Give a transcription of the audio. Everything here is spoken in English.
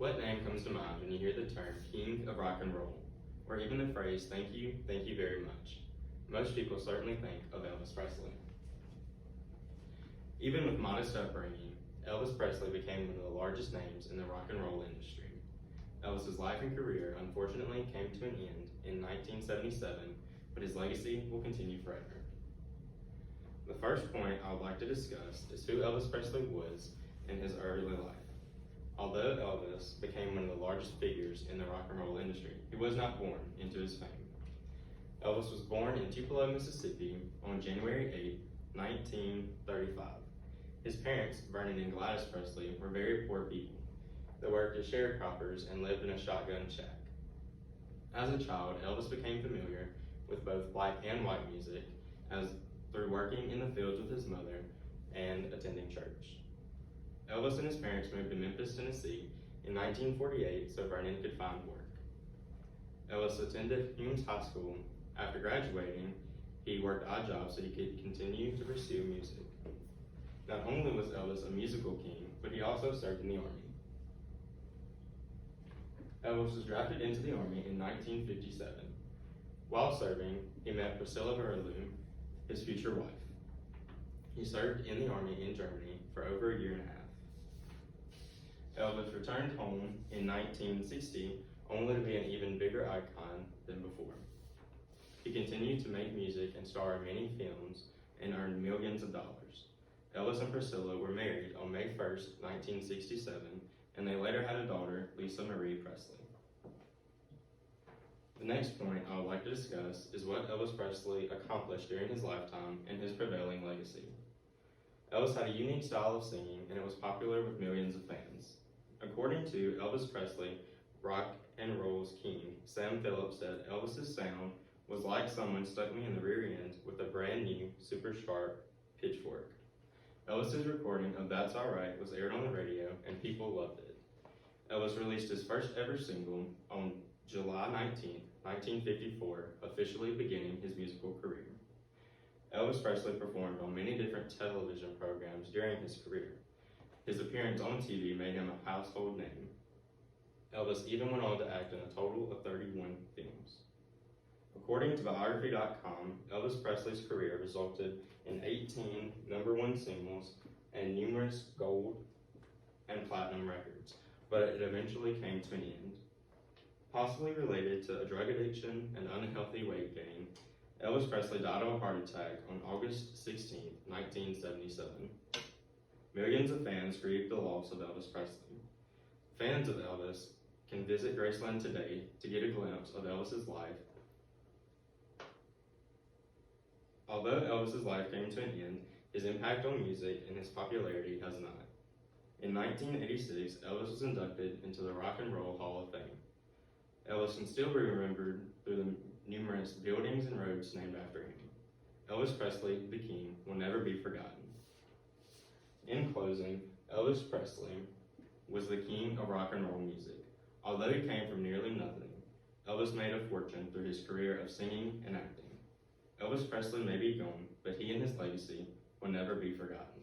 What name comes to mind when you hear the term King of Rock and Roll, or even the phrase thank you very much? Most people certainly think of Elvis Presley. Even with modest upbringing, Elvis Presley became one of the largest names in the rock and roll industry. Elvis's life and career unfortunately came to an end in 1977, but his legacy will continue forever. The first point I would like to discuss is who Elvis Presley was in his early life. Although Elvis became one of the largest figures in the rock and roll industry, he was not born into his fame. Elvis was born in Tupelo, Mississippi on January 8, 1935. His parents, Vernon and Gladys Presley, were very poor people. They worked as sharecroppers and lived in a shotgun shack. As a child, Elvis became familiar with both black and white music through working in the fields with his mother and attending church. Elvis and his parents moved to Memphis, Tennessee in 1948 so Vernon could find work. Elvis attended Humes High School. After graduating, he worked odd jobs so he could continue to pursue music. Not only was Elvis a musical king, but he also served in the Army. Elvis was drafted into the Army in 1957. While serving, he met Priscilla Verlew, his future wife. He served in the Army in Germany for over a year and a half. Elvis returned home in 1960, only to be an even bigger icon than before. He continued to make music and star in many films and earned millions of dollars. Elvis and Priscilla were married on May 1st, 1967, and they later had a daughter, Lisa Marie Presley. The next point I would like to discuss is what Elvis Presley accomplished during his lifetime and his prevailing legacy. Elvis had a unique style of singing, and it was popular with millions of fans. According to Elvis Presley, rock and roll's king, Sam Phillips said Elvis's sound was like someone stuck me in the rear end with a brand new, super sharp pitchfork. Elvis's recording of That's Alright was aired on the radio, and people loved it. Elvis released his first ever single on July 19, 1954, officially beginning his musical career. Elvis Presley performed on many different television programs during his career. His appearance on TV made him a household name. Elvis even went on to act in a total of 31 films. According to Biography.com, Elvis Presley's career resulted in 18 #1 singles and numerous gold and platinum records, but it eventually came to an end. Possibly related to a drug addiction and unhealthy weight gain, Elvis Presley died of a heart attack on August 16, 1977. Millions of fans grieved the loss of Elvis Presley. Fans of Elvis can visit Graceland today to get a glimpse of Elvis's life. Although Elvis's life came to an end, his impact on music and his popularity has not. In 1986, Elvis was inducted into the Rock and Roll Hall of Fame. Elvis can still be remembered through the numerous buildings and roads named after him. Elvis Presley, the King, will never be forgotten. In closing, Elvis Presley was the king of rock and roll music. Although he came from nearly nothing, Elvis made a fortune through his career of singing and acting. Elvis Presley may be gone, but he and his legacy will never be forgotten.